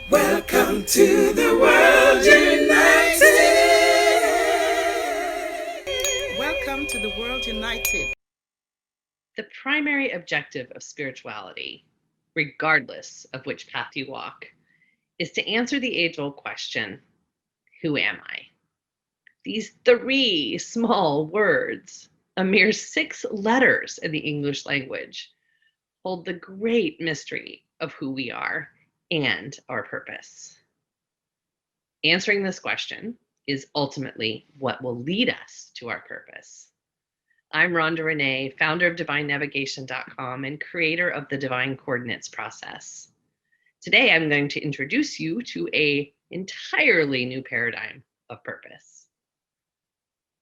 Welcome to the world united. Welcome to the world united. The primary objective of spirituality, regardless of which path you walk, is to answer the age-old question, who am I? These three small words, a mere 6 letters in the English language, hold the great mystery of who we are and our purpose. Answering this question is ultimately what will lead us to our purpose. I'm Ronda Renée, founder of DivineNavigation.com and creator of the Divine Coordinates process. Today, I'm going to introduce you to an entirely new paradigm of purpose.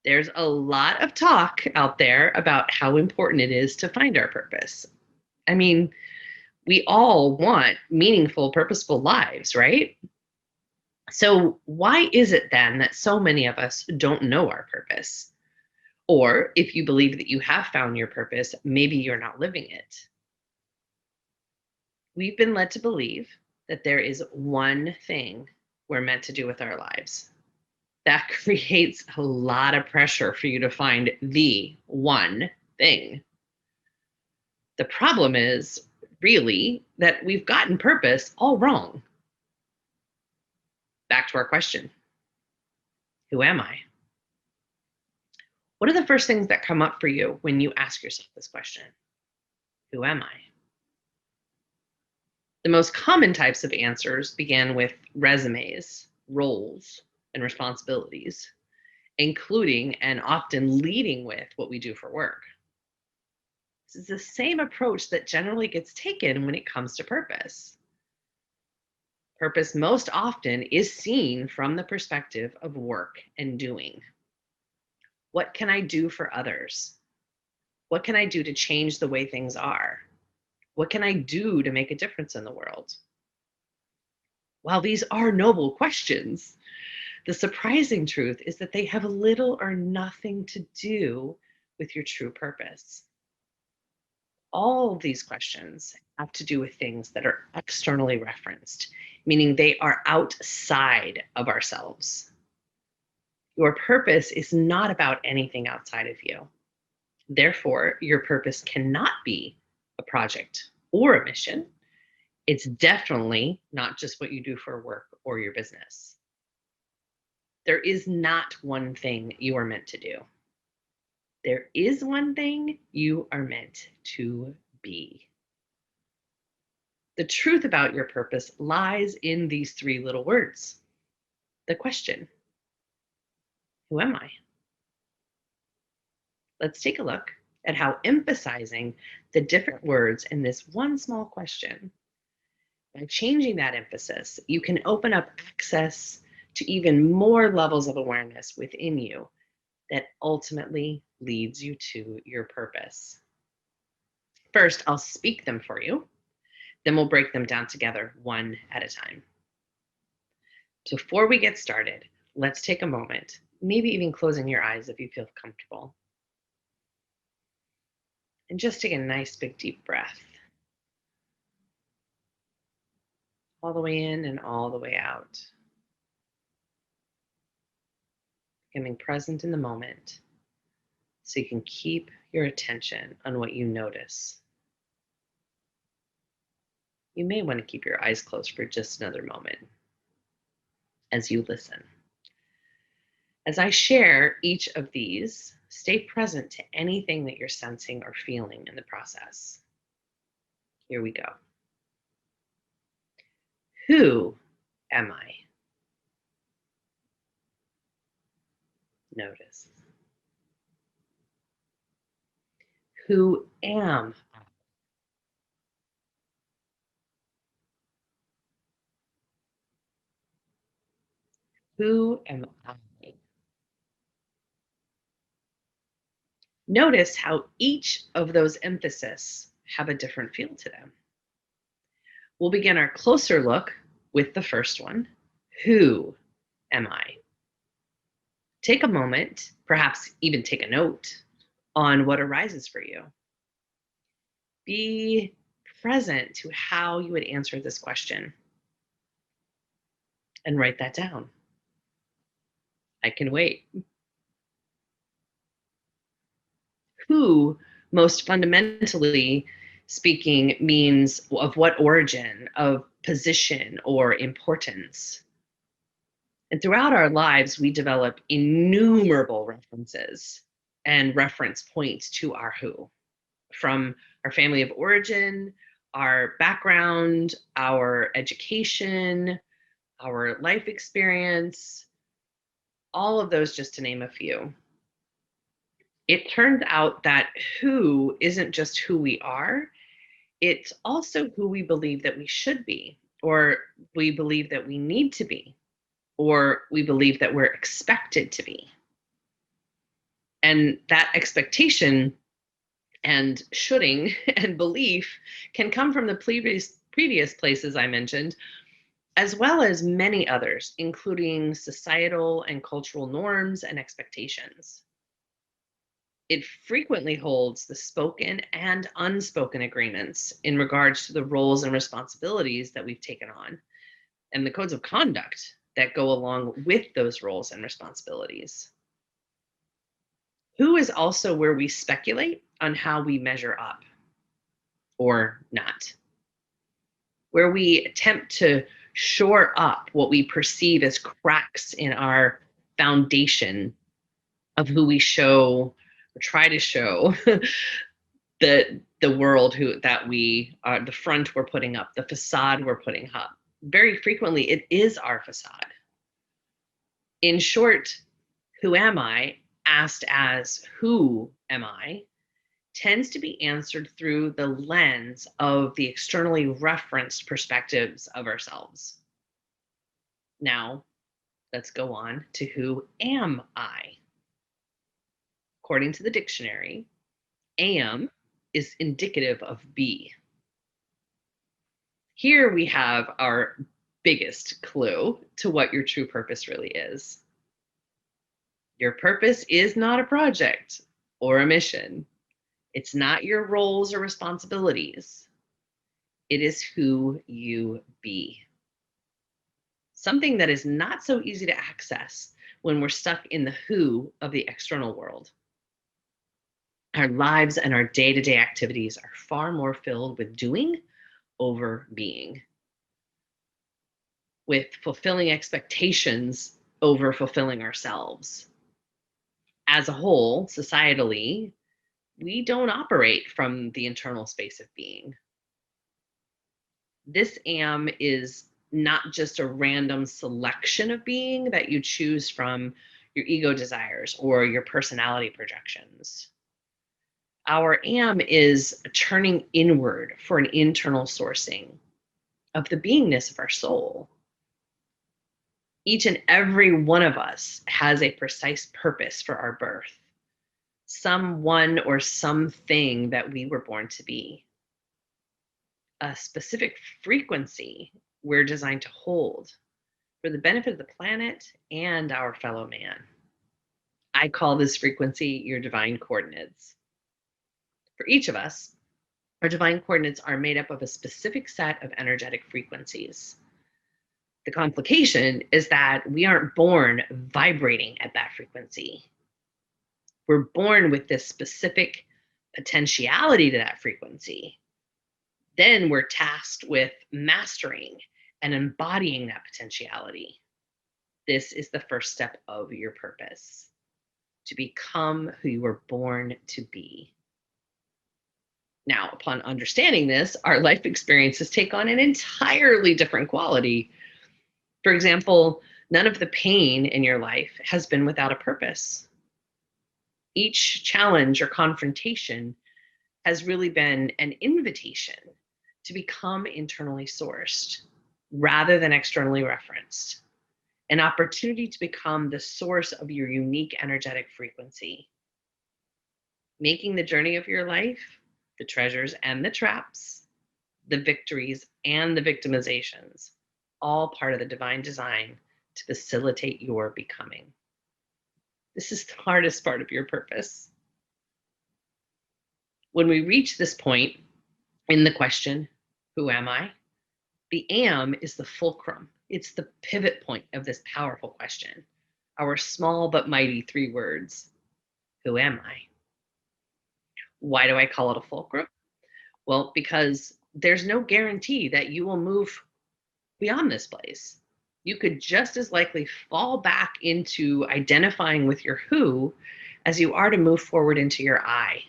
There's a lot of talk out there about how important it is to find our purpose. I mean, we all want meaningful, purposeful lives, right? So why is it then that so many of us don't know our purpose? Or if you believe that you have found your purpose, maybe you're not living it. We've been led to believe that there is one thing we're meant to do with our lives. That creates a lot of pressure for you to find the one thing. The problem is really that we've gotten purpose all wrong. Back to our question. Who am I? What are the first things that come up for you when you ask yourself this question? Who am I? The most common types of answers begin with resumes, roles, and responsibilities, including and often leading with what we do for work. This is the same approach that generally gets taken when it comes to purpose. Purpose most often is seen from the perspective of work and doing. What can I do for others? What can I do to change the way things are? What can I do to make a difference in the world? While these are noble questions, the surprising truth is that they have little or nothing to do with your true purpose. All of these questions have to do with things that are externally referenced, meaning they are outside of ourselves. Your purpose is not about anything outside of you. Therefore, your purpose cannot be a project or a mission. It's definitely not just what you do for work or your business. There is not one thing you are meant to do. There is one thing you are meant to be. The truth about your purpose lies in these 3 little words. The question, who am I? Let's take a look at how emphasizing the different words in this one small question, by changing that emphasis, you can open up access to even more levels of awareness within you that ultimately leads you to your purpose. First, I'll speak them for you, then we'll break them down together one at a time. Before we get started, let's take a moment, maybe even closing your eyes if you feel comfortable. And just take a nice big deep breath. All the way in and all the way out. Becoming present in the moment so you can keep your attention on what you notice. You may want to keep your eyes closed for just another moment as you listen. As I share each of these, stay present to anything that you're sensing or feeling in the process. Here we go. Who am I? Notice. Who am I? Who am I? Notice how each of those emphases have a different feel to them. We'll begin our closer look with the first one. Who am I? Take a moment, perhaps even take a note on what arises for you. Be present to how you would answer this question. and write that down. I can wait. Who, most fundamentally speaking, means of what origin, of position, or importance. And throughout our lives, we develop innumerable references and reference points to our who, from our family of origin, our background, our education, our life experience, all of those, just to name a few. It turns out that who isn't just who we are, it's also who we believe that we should be, or we believe that we need to be, or we believe that we're expected to be. And that expectation and shoulding and belief can come from the previous places I mentioned, as well as many others, including societal and cultural norms and expectations. It frequently holds the spoken and unspoken agreements in regards to the roles and responsibilities that we've taken on, and the codes of conduct that go along with those roles and responsibilities. Who is also where we speculate on how we measure up or not, where we attempt to shore up what we perceive as cracks in our foundation of who we show or try to show the world who that we are, the front we're putting up, the facade we're putting up. Very frequently, it is our facade. In short, who am I, asked as who am I, tends to be answered through the lens of the externally referenced perspectives of ourselves. Now, let's go on to who am I? According to the dictionary, am is indicative of be. Here we have our biggest clue to what your true purpose really is. Your purpose is not a project or a mission. It's not your roles or responsibilities. It is who you be. Something that is not so easy to access when we're stuck in the who of the external world. Our lives and our day-to-day activities are far more filled with doing over being, with fulfilling expectations over fulfilling ourselves. As a whole, societally, we don't operate from the internal space of being. This am is not just a random selection of being that you choose from your ego desires or your personality projections. Our am is turning inward for an internal sourcing of the beingness of our soul. Each and every one of us has a precise purpose for our birth, someone or something that we were born to be, a specific frequency we're designed to hold for the benefit of the planet and our fellow man. I call this frequency your divine coordinates. For each of us, our divine coordinates are made up of a specific set of energetic frequencies. The complication is that we aren't born vibrating at that frequency. We're born with this specific potentiality to that frequency. Then we're tasked with mastering and embodying that potentiality. This is the first step of your purpose, to become who you were born to be. Now, upon understanding this, our life experiences take on an entirely different quality. For example, none of the pain in your life has been without a purpose. Each challenge or confrontation has really been an invitation to become internally sourced rather than externally referenced, an opportunity to become the source of your unique energetic frequency, making the journey of your life, the treasures and the traps, the victories and the victimizations, all part of the divine design to facilitate your becoming. This is the hardest part of your purpose. When we reach this point in the question, who am I? The am is the fulcrum It's the pivot point of this powerful question. Our small but mighty 3 words. Who am I? Why do I call it a fulcrum? Well, because there's no guarantee that you will move beyond this place. You could just as likely fall back into identifying with your who as you are to move forward into your I.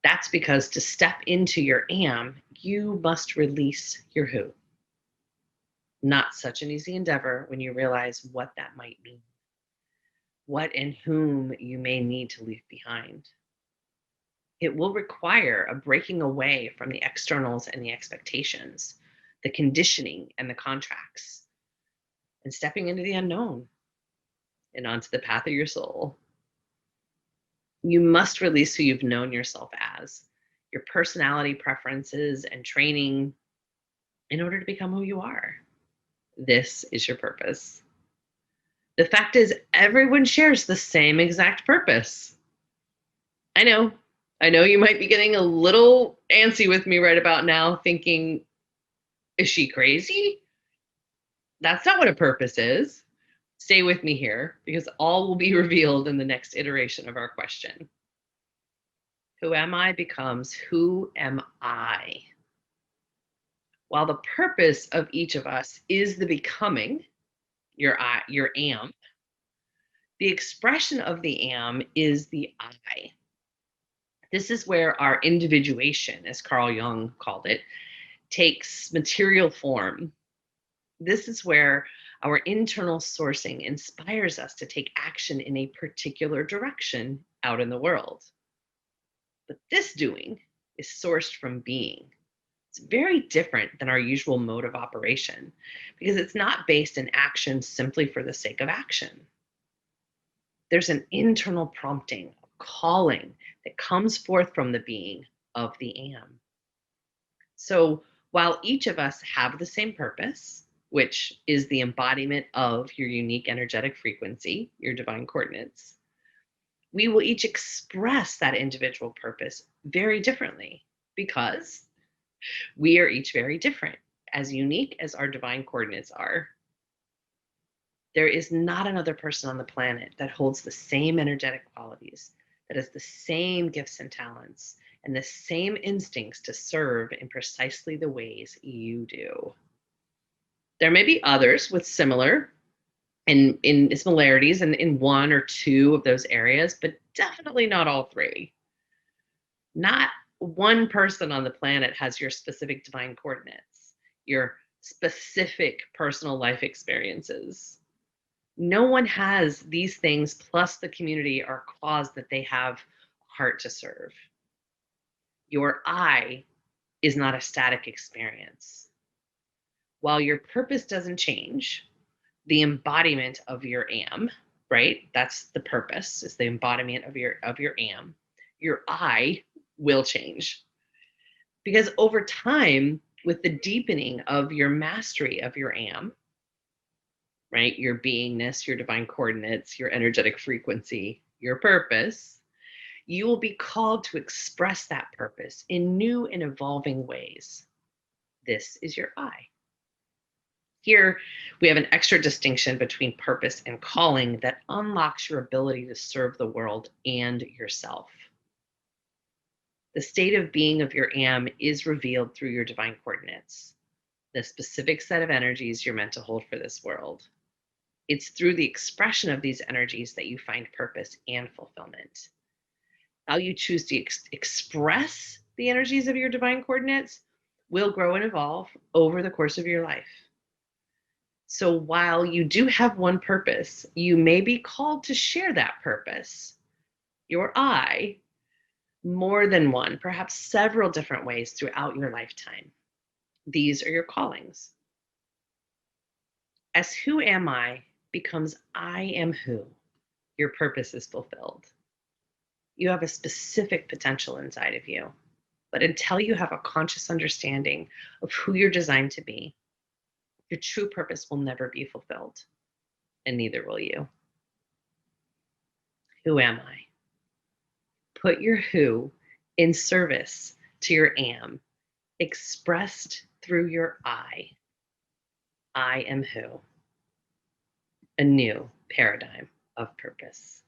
That's because to step into your am, you must release your who. Not such an easy endeavor when you realize what that might mean, what and whom you may need to leave behind. It will require a breaking away from the externals and the expectations, the conditioning and the contracts, and stepping into the unknown and onto the path of your soul. You must release who you've known yourself as, your personality preferences and training, in order to become who you are. This is your purpose. The fact is, everyone shares the same exact purpose. I know you might be getting a little antsy with me right about now, thinking, is she crazy? That's not what a purpose is. Stay with me here, because all will be revealed in the next iteration of our question. Who am I becomes who am I? While the purpose of each of us is the becoming, your I, your am, the expression of the am is the I. This is where our individuation, as Carl Jung called it, takes material form. This is where our internal sourcing inspires us to take action in a particular direction out in the world. But this doing is sourced from being. It's very different than our usual mode of operation because it's not based in action simply for the sake of action. There's an internal prompting, a calling that comes forth from the being of the am. So while each of us have the same purpose, which is the embodiment of your unique energetic frequency, your divine coordinates, we will each express that individual purpose very differently because we are each very different, as unique as our divine coordinates are. There is not another person on the planet that holds the same energetic qualities, that has the same gifts and talents, and the same instincts to serve in precisely the ways you do. There may be others with similar and in similarities in one or two of those areas, but definitely not all 3. Not one person on the planet has your specific divine coordinates, your specific personal life experiences. No one has these things plus the community or cause that they have a heart to serve. Your I is not a static experience. While your purpose doesn't change, the embodiment of your am, right? That's the purpose, is the embodiment of your am. Your I will change. Because over time, with the deepening of your mastery of your am, right? Your beingness, your divine coordinates, your energetic frequency, your purpose, you will be called to express that purpose in new and evolving ways. This is your I. Here, we have an extra distinction between purpose and calling that unlocks your ability to serve the world and yourself. The state of being of your am is revealed through your divine coordinates, the specific set of energies you're meant to hold for this world. It's through the expression of these energies that you find purpose and fulfillment. How you choose to express the energies of your divine coordinates will grow and evolve over the course of your life. So while you do have one purpose, you may be called to share that purpose, your I, more than one, perhaps several different ways throughout your lifetime. These are your callings. As who am I becomes I am who, your purpose is fulfilled. You have a specific potential inside of you, but until you have a conscious understanding of who you're designed to be, your true purpose will never be fulfilled, and neither will you. Who am I? Put your who in service to your am, expressed through your I. I am who. A new paradigm of purpose.